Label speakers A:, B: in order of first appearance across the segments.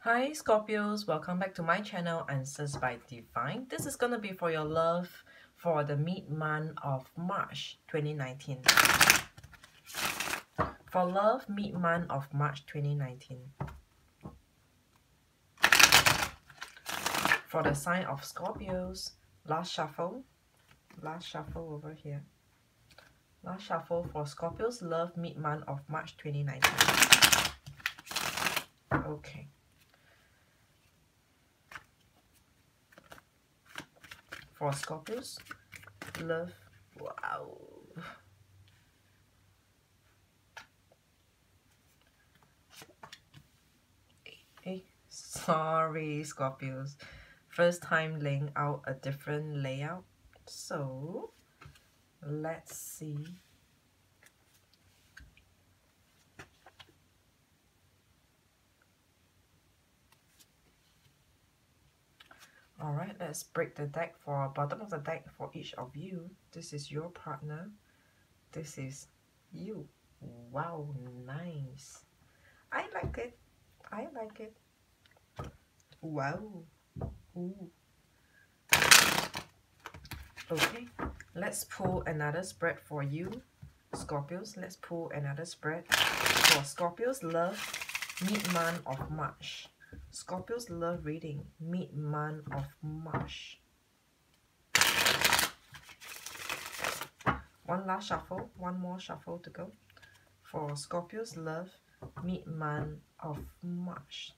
A: Hi Scorpios, welcome back to my channel Answers by Divine. This is gonna be for your love for the mid-month of March 2019. For love, mid-month of March 2019. For the sign of Scorpios, last shuffle over here. Last shuffle for Scorpios, love, mid-month of March 2019. Okay. For Scorpios, love, wow. Hey, sorry Scorpios. First time laying out a different layout. So, let's see. Alright, let's break the deck for bottom of the deck for each of you. This is your partner. This is you. Wow, nice. I like it. I like it. Wow. Ooh. Okay, let's pull another spread for you, Scorpios. Let's pull another spread for Scorpios love mid-month of March. Scorpios love reading mid-month of March. One last shuffle, one more shuffle to go for Scorpios love mid-month of March.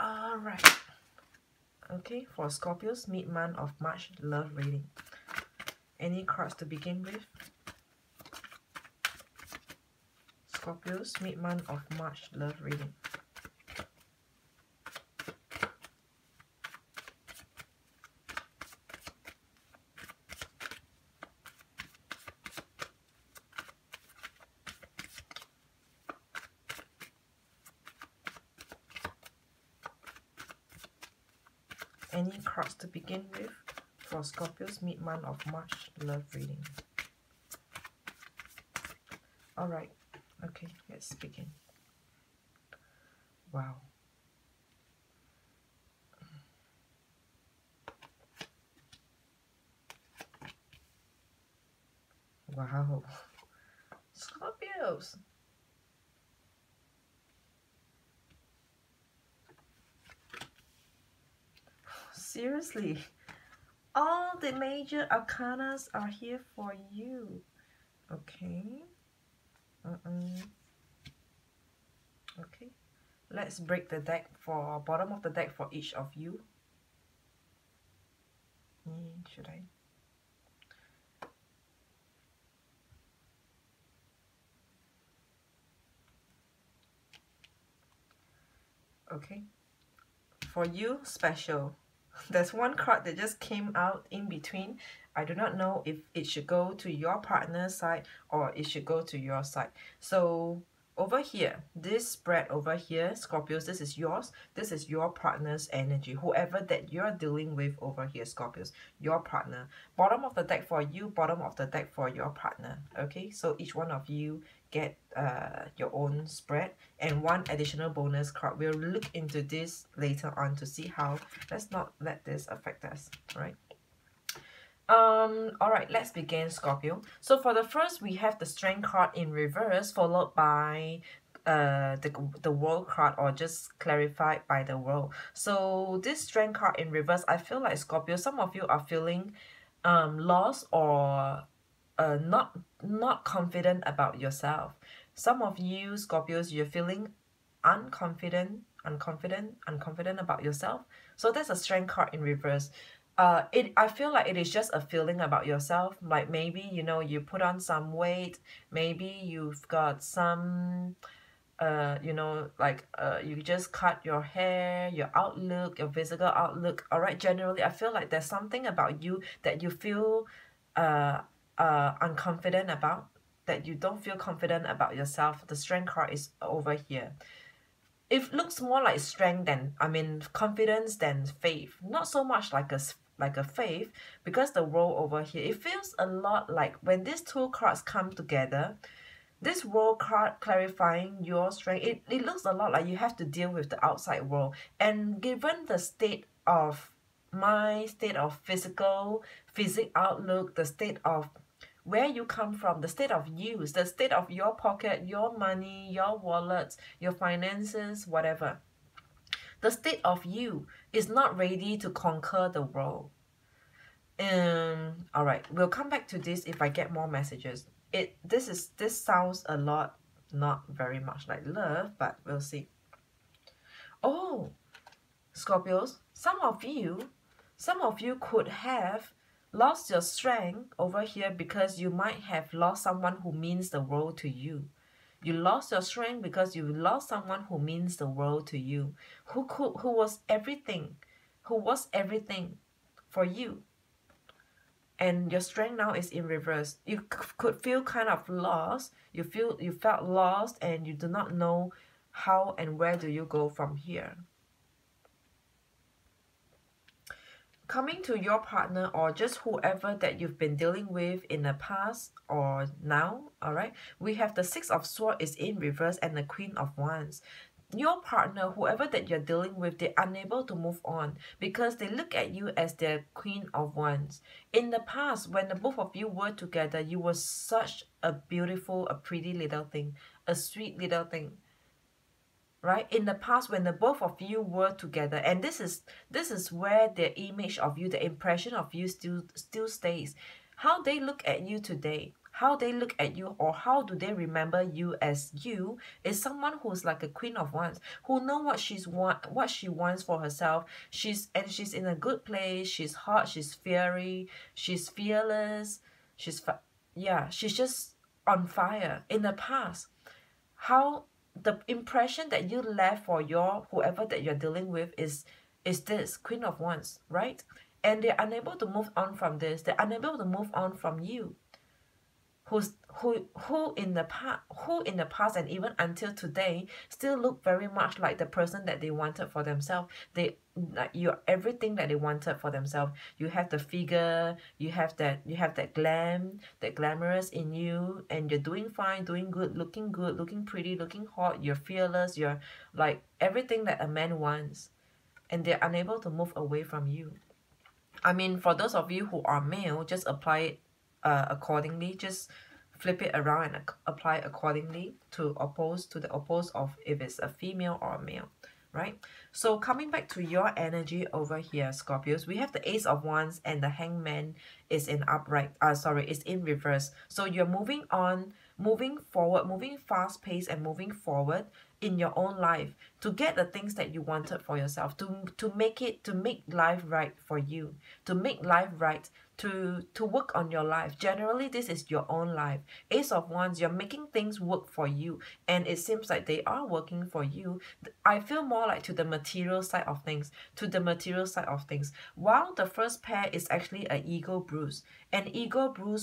A: Alright. Okay, for Scorpios mid-month of March love reading. Any cards to begin with? Scorpios mid-month of March love reading. Any cards to begin with for Scorpios mid-month of March love reading. Alright, okay, let's begin. Wow. Wow. Scorpios. Seriously. All the major arcanas are here for you. Okay. Okay. Let's break the deck for bottom of the deck for each of you. Should I? Okay. For you, special. There's one card that just came out in between. I do not know if it should go to your partner's side or it should go to your side. So over here, this spread over here, Scorpios, this is yours. This is your partner's energy. Whoever that you're dealing with over here, Scorpios, your partner. Bottom of the deck for you, bottom of the deck for your partner. Okay, so each one of you get your own spread and one additional bonus card. We'll look into this later on to see how. Let's not let this affect us, right? All right, let's begin, Scorpio. So for the first, we have the Strength card in reverse, followed by the World card, or just clarified by the World. So this Strength card in reverse, I feel like, Scorpio, some of you are feeling lost or not confident about yourself. Some of you, Scorpios, you're feeling unconfident about yourself. So that's a Strength card in reverse. I feel like it is just a feeling about yourself. Like maybe, you know, you put on some weight. Maybe you've got some, you know, like you just cut your hair, your outlook, your physical outlook. All right, generally, I feel like there's something about you that you feel unconfident about, that you don't feel confident about yourself. The Strength card is over here. It looks more like strength than, I mean, confidence than faith. Not so much like a faith, because the World over here, it feels a lot like when these two cards come together, This world card clarifying your strength, it looks a lot like you have to deal with the outside world. And given the state of mind, state of physic outlook, the state of where you come from, the state of use, the state of your pocket, your money, your wallets, your finances, whatever. The state of you is not ready to conquer the world. All right, we'll come back to this if I get more messages. This sounds a lot, not very much like love, but we'll see. Oh, Scorpios, some of you could have lost your strength over here because you might have lost someone who means the world to you. You lost your strength because you lost someone who means the world to you, who was everything for you. And your strength now is in reverse. You could feel kind of lost. You felt lost and you do not know how and where do you go from here. Coming to your partner or just whoever that you've been dealing with in the past or now, all right? We have the Six of Swords is in reverse and the Queen of Wands. Your partner, whoever that you're dealing with, they're unable to move on because they look at you as their Queen of Wands. In the past, when the both of you were together, you were such a beautiful, a pretty little thing, a sweet little thing. Right? In the past, when the both of you were together, and this is where the image of you, the impression of you still stays. How they look at you today, how they look at you, or how do they remember you as you, is someone who's like a Queen of Wands, who know what she wants for herself. She's in a good place. She's hot. She's fiery. She's fearless. She's just on fire. In the past, how the impression that you left for your whoever that you're dealing with is this Queen of Wands, right? And they're unable to move on from this. They're unable to move on from you. Who in the past and even until today still look very much like the person that they wanted for themselves. You're everything that they wanted for themselves. You have the figure, you have that glamorous in you, and you're doing fine, doing good, looking pretty, looking hot, you're fearless, you're like everything that a man wants, and they're unable to move away from you. I mean, for those of you who are male, just apply it accordingly. Just flip it around and apply accordingly to the oppose of if it's a female or a male, right? So coming back to your energy over here, Scorpios, we have the Ace of Wands and the Hangman is in upright. Is in reverse. So you're moving on, moving forward, moving fast paced and moving forward in your own life to get the things that you wanted for yourself, to make life right for you, to make life right, to work on your life. Generally, this is your own life. Ace of Wands, you're making things work for you, and it seems like they are working for you. I feel more like to the material side of things, while the first pair is actually an ego bruise,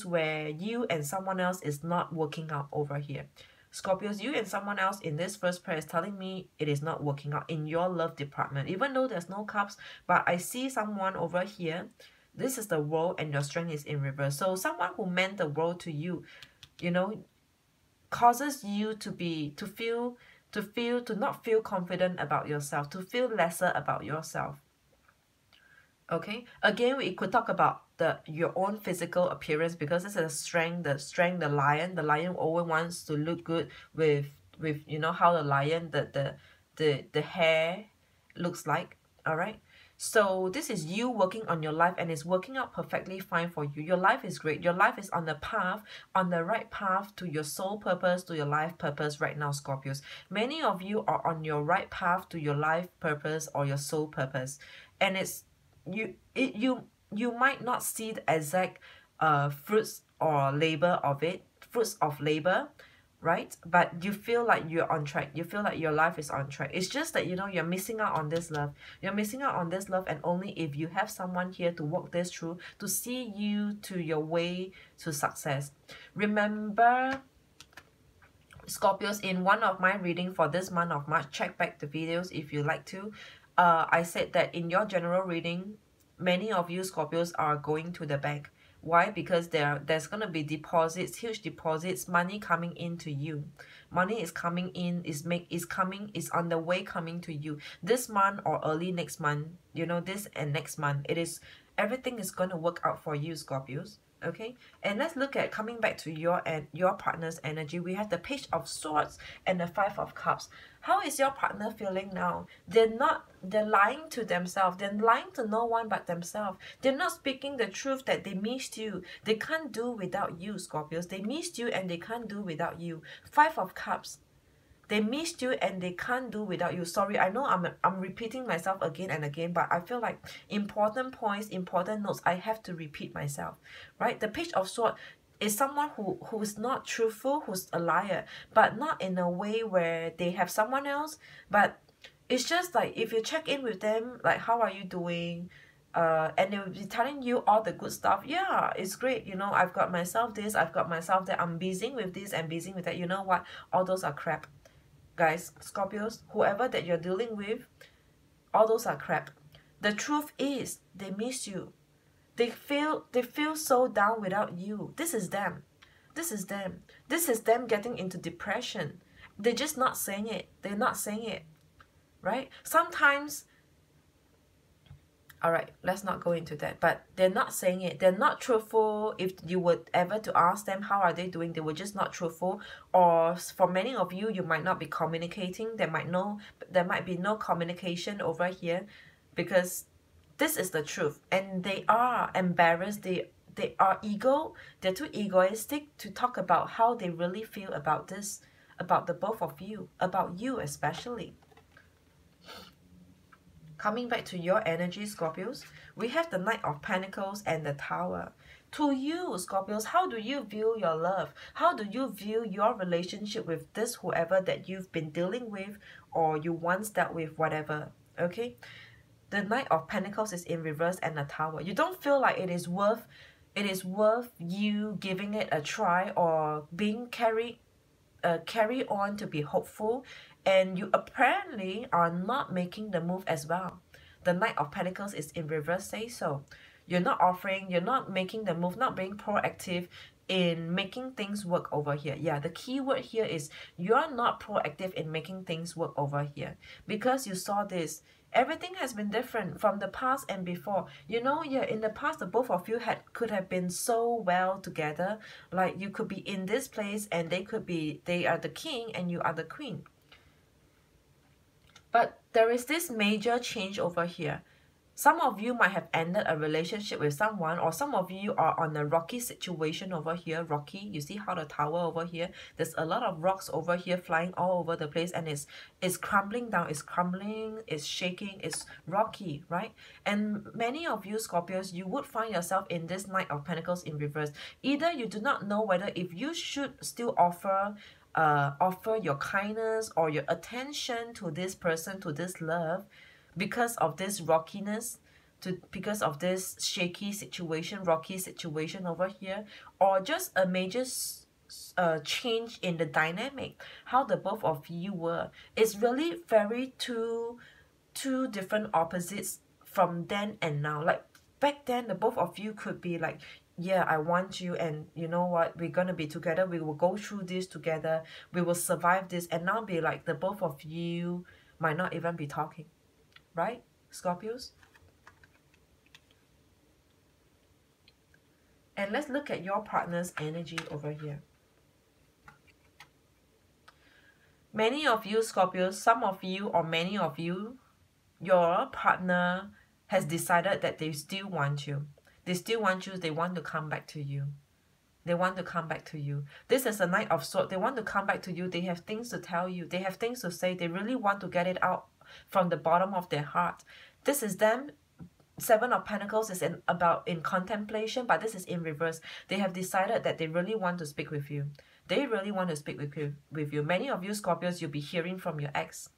A: where you and someone else is not working out over here. Scorpios, you and someone else in this first pair is telling me it is not working out in your love department, even though there's no cups, but I see someone over here. This is the world and your strength is in reverse. So someone who meant the world to you, you know, causes you to not feel confident about yourself, to feel lesser about yourself. Okay, again, we could talk about your own physical appearance, because this is a strength. The lion always wants to look good with you know how the lion the hair looks like. All right, so this is you working on your life, and it's working out perfectly fine for you. Your life is great. Your life is on the right path to your soul purpose, to your life purpose right now, Scorpios. Many of you are on your right path to your life purpose or your soul purpose, and it's you might not see the exact fruits of labor, right? But you feel like you're on track. You feel like your life is on track. It's just that, you know, you're missing out on this love. You're missing out on this love, and only if you have someone here to walk this through, to see you to your way to success. Remember, Scorpios, in one of my reading for this month of March, check back the videos if you like to. I said that in your general reading, many of you Scorpios are going to the bank Why? Because there's going to be deposits, huge deposits, money coming into you. Money is coming in, is on the way coming to you this month or early next month. You know, this and next month, everything is going to work out for you, Scorpios. Okay, and let's look at coming back to your partner's energy. We have the Page of Swords and the Five of Cups. How is your partner feeling now? They're lying to themselves. They're lying to no one but themselves. They're not speaking the truth that they missed you. They can't do without you, Scorpios. They missed you and they can't do without you. Five of Cups. They missed you and they can't do without you. Sorry, I know I'm repeating myself again and again, but I feel like important points, important notes, I have to repeat myself, right? The Page of Swords is someone who's not truthful, who's a liar, but not in a way where they have someone else, but it's just like if you check in with them, like, how are you doing? And they will be telling you all the good stuff. Yeah, it's great. You know, I've got myself this, I've got myself that. I'm busy with this and busy with that. You know what? All those are crap. Guys, Scorpios, whoever that you're dealing with, all those are crap. The truth is, they miss you. They feel so down without you. This is them. This is them. This is them getting into depression. They're just not saying it. They're not saying it. Right? Sometimes, all right, let's not go into that. But they're not saying it. They're not truthful. If you were ever to ask them how are they doing, they were just not truthful. Or for many of you, you might not be communicating. There might be no communication over here, because this is the truth. And they are embarrassed. They are they're too egoistic to talk about how they really feel about this, about the both of you, about you especially. Coming back to your energy, Scorpios, we have the Knight of Pentacles and the Tower. To you, Scorpios, how do you view your love? How do you view your relationship with this whoever that you've been dealing with or you once dealt with, whatever, okay? The Knight of Pentacles is in reverse and the Tower. You don't feel like it is worth you giving it a try or being carry on to be hopeful, and you apparently are not making the move as well. The Knight of Pentacles is in reverse, say so. You're not offering, you're not making the move, not being proactive in making things work over here. Yeah, the key word here is you're not proactive in making things work over here, because you saw this. Everything has been different from the past and before. You know, yeah, in the past, the both of you could have been so well together. Like, you could be in this place and they are the king and you are the queen. But there is this major change over here. Some of you might have ended a relationship with someone, or some of you are on a rocky situation over here. Rocky, you see how the tower over here, there's a lot of rocks over here flying all over the place, and it's crumbling down, it's crumbling, it's shaking, it's rocky, right? And many of you, Scorpios, you would find yourself in this Knight of Pentacles in reverse. Either you do not know whether if you should still offer your kindness or your attention to this person, to this love, because of this rockiness, because of this shaky situation, rocky situation over here, or just a major change in the dynamic, how the both of you were. It's really very two different opposites from then and now. Like, back then, the both of you could be like, yeah, I want you, and you know what, we're gonna be together, we will go through this together, we will survive this. And now be like, the both of you might not even be talking. Right, Scorpios? And let's look at your partner's energy over here. Many of you, Scorpios, some of you or many of you, your partner has decided that they still want you. They still want you. They want to come back to you. They want to come back to you. This is a Knight of Swords. They want to come back to you. They have things to tell you. They have things to say. They really want to get it out from the bottom of their heart. This is them. Seven of Pentacles is in contemplation, but this is in reverse. They have decided that they really want to speak with you. They really want to speak with you. Many of you, Scorpios, you'll be hearing from your ex,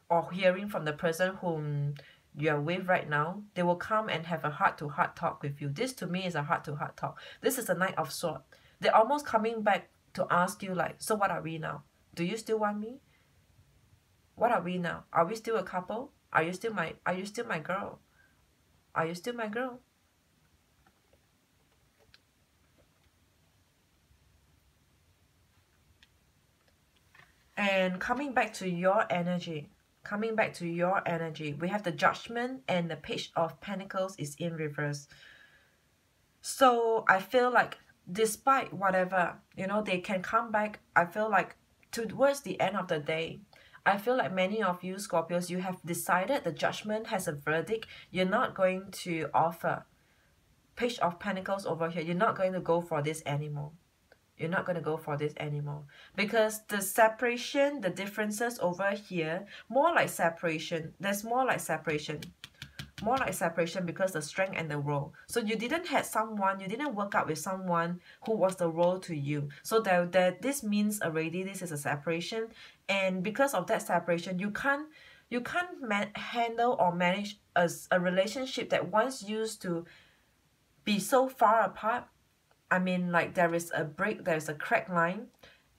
A: or hearing from the person whom you are with right now. They will come and have a heart-to-heart talk with you. This, to me, is a heart-to-heart talk. This is a Knight of Swords. They're almost coming back to ask you, like, so what are we now? Do you still want me? What are we now? Are we still a couple? Are you still my girl? Are you still my girl? And coming back to your energy, we have the Judgment, and the Page of Pentacles is in reverse. So I feel like despite whatever, you know, they can come back. I feel like towards the end of the day, I feel like many of you Scorpios, you have decided the Judgment has a verdict. You're not going to offer Page of Pentacles over here. You're not going to go for this anymore. You're not going to go for this anymore. Because the separation, the differences over here, more like separation. There's more like separation. More like separation because the strength and the role. So you didn't have someone, you didn't work out with someone who was the role to you. So that this means already this is a separation. And because of that separation, you can't handle or manage a relationship that once used to be so far apart. I mean, like there is a break, there's a crack line,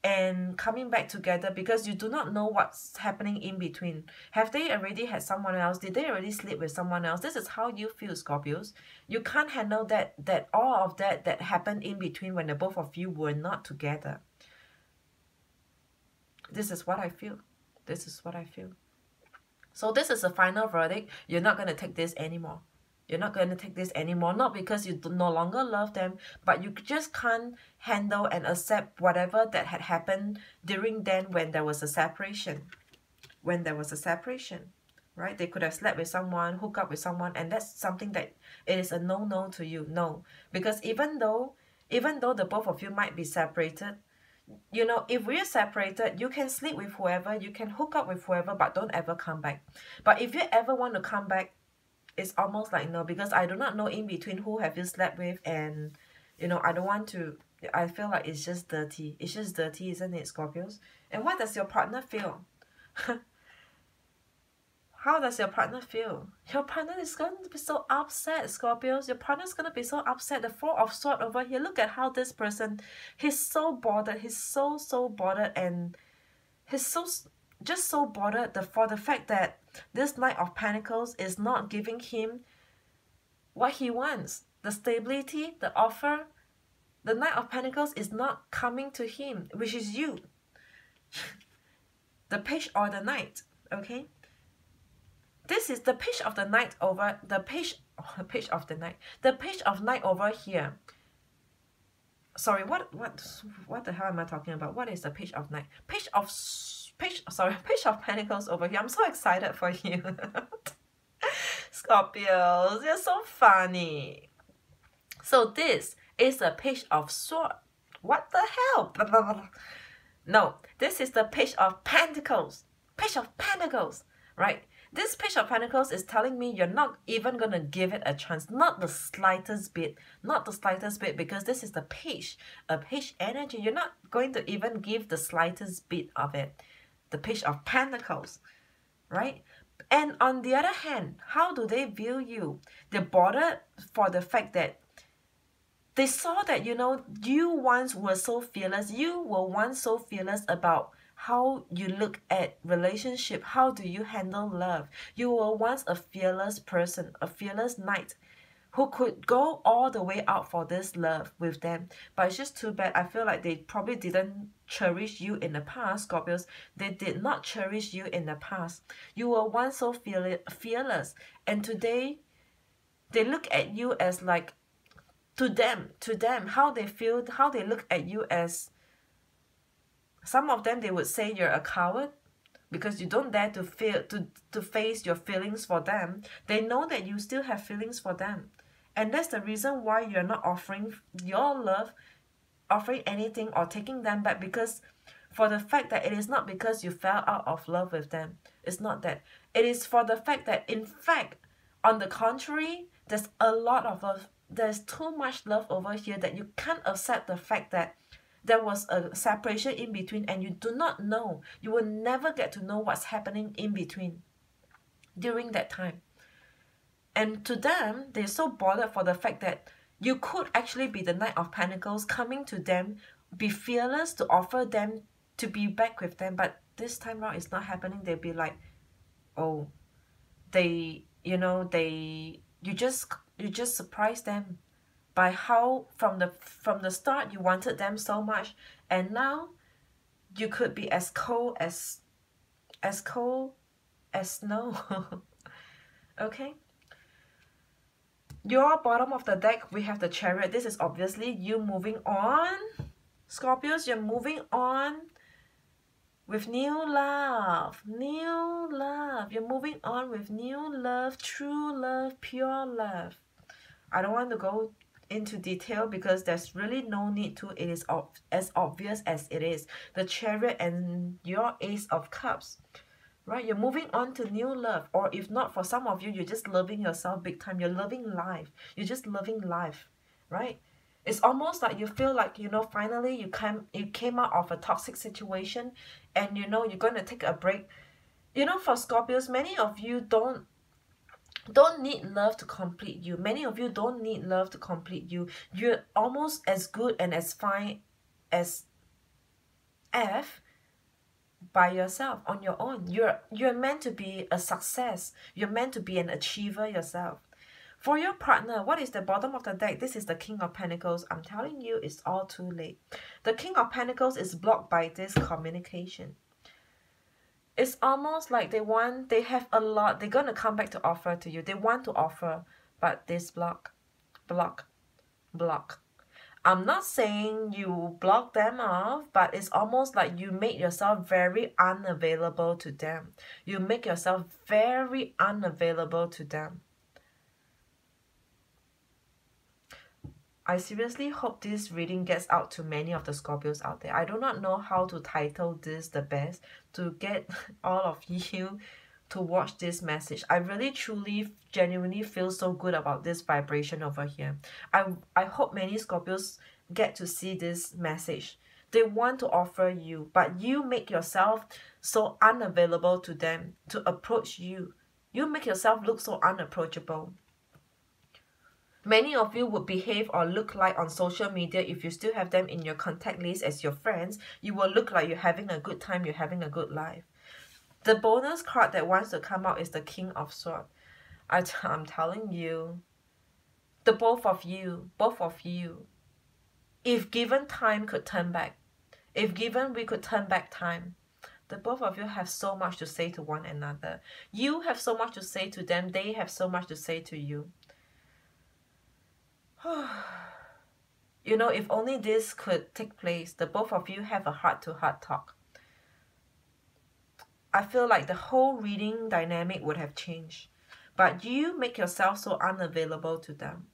A: and coming back together because you do not know what's happening in between. Have they already had someone else? Did they already sleep with someone else? This is how you feel, Scorpios. You can't handle that all of that happened in between when the both of you were not together. This is what I feel. This is what I feel. So this is a final verdict. You're not going to take this anymore. You're not going to take this anymore, not because you no longer love them, but you just can't handle and accept whatever that had happened during then when there was a separation. When there was a separation, right? They could have slept with someone, hooked up with someone, and that's something that it is a no-no to you. No. Because even though the both of you might be separated, you know, if we're separated, you can sleep with whoever, you can hook up with whoever, but don't ever come back. But if you ever want to come back, it's almost like no, because I do not know in between who have you slept with, and you know, I don't want to. I feel like it's just dirty. It's just dirty, isn't it, Scorpios? And what does your partner feel? How does your partner feel? Your partner is going to be so upset, Scorpios. Your partner is going to be so upset. The Four of Swords over here. Look at how this person, he's so bothered. He's so bothered, and he's just so bothered for the fact that this Knight of Pentacles is not giving him what he wants. The stability, the offer. The Knight of Pentacles is not coming to him, which is you. The Page or the Knight, okay? This is the Page of the Knight over the Page of the Knight. The Page of Knight over here. Sorry, what the hell am I talking about? What is the Page of Knight? Page of Pentacles over here. I'm so excited for you. Scorpios, you're so funny. So this is a Page of Swords. What the hell? No, this is the Page of Pentacles. Page of Pentacles, right? This Page of Pentacles is telling me you're not even going to give it a chance. Not the slightest bit. Not the slightest bit, because this is the Page. A Page energy. You're not going to even give the slightest bit of it. The Page of Pentacles, right? And on the other hand, how do they view you? They're bothered for the fact that they saw that, you know, you once were so fearless. You were once so fearless about how you look at relationship. How do you handle love? You were once a fearless person, a fearless knight who could go all the way out for this love with them. But it's just too bad. I feel like they probably didn't cherish you in the past, Scorpios. They did not cherish you in the past. You were once so fearless. And today, they look at you as like, to them, how they feel, how they look at you as, some of them, they would say you're a coward because you don't dare to face your feelings for them. They know that you still have feelings for them. And that's the reason why you're not offering your love, offering anything or taking them back, because for the fact that it is not because you fell out of love with them. It's not that. It is for the fact that, in fact, on the contrary, there's a lot of love. There's too much love over here that you can't accept the fact that there was a separation in between, and you do not know. You will never get to know what's happening in between during that time. And to them, they're so bothered for the fact that you could actually be the Knight of Pentacles coming to them, be fearless to offer them to be back with them. But this time around, it's not happening. They'll be like, oh, you just surprised them by how from the start you wanted them so much, and now You could be as cold as snow. Okay. Your bottom of the deck, we have the Chariot. This is obviously you moving on. Scorpios, you're moving on with new love. New love. You're moving on with new love, true love, pure love. I don't want to go into detail because there's really no need to. It is as obvious as it is. The Chariot and your Ace of Cups. Right, you're moving on to new love. Or if not, for some of you, you're just loving yourself big time. You're loving life. You're just loving life, right? It's almost like you feel like, you know, finally you came out of a toxic situation, and you know you're going to take a break. You know, for Scorpios, many of you don't need love to complete you. Many of you don't need love to complete you. You're almost as good and as fine as F by yourself, on your own. You're meant to be a success. You're meant to be an achiever yourself. For your partner, what is the bottom of the deck? This is the King of Pentacles. I'm telling you, it's all too late. The King of Pentacles is blocked by this communication. It's almost like they have a lot. They're going to come back to offer to you. They want to offer, but this block. I'm not saying you block them off, but it's almost like you make yourself very unavailable to them. You make yourself very unavailable to them. I seriously hope this reading gets out to many of the Scorpios out there. I do not know how to title this the best to get all of you to watch this message. I really, truly, genuinely feel so good about this vibration over here. I hope many Scorpios get to see this message. They want to offer you, but you make yourself so unavailable to them to approach you. You make yourself look so unapproachable. Many of you would behave or look like on social media, if you still have them in your contact list as your friends, you will look like you're having a good time, you're having a good life. The bonus card that wants to come out is the King of Swords. I'm telling you, the both of you, if given time, could turn back. If given, we could turn back time. The both of you have so much to say to one another. You have so much to say to them. They have so much to say to you. You know, if only this could take place, the both of you have a heart-to-heart talk. I feel like the whole reading dynamic would have changed. But you make yourself so unavailable to them.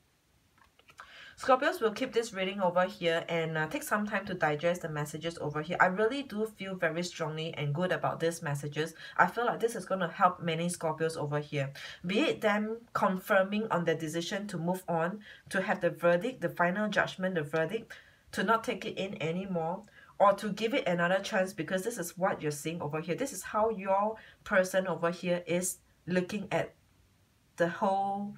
A: Scorpios will keep this reading over here and take some time to digest the messages over here. I really do feel very strongly and good about these messages. I feel like this is going to help many Scorpios over here. Be it them confirming on their decision to move on, to have the verdict, the final judgment, the verdict, to not take it in anymore, or to give it another chance, because this is what you're seeing over here. This is how your person over here is looking at the whole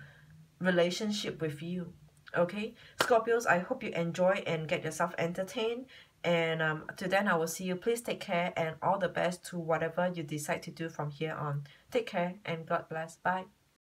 A: relationship with you. Okay, Scorpios, I hope you enjoy and get yourself entertained. And till then, I will see you. Please take care and all the best to whatever you decide to do from here on. Take care and God bless. Bye.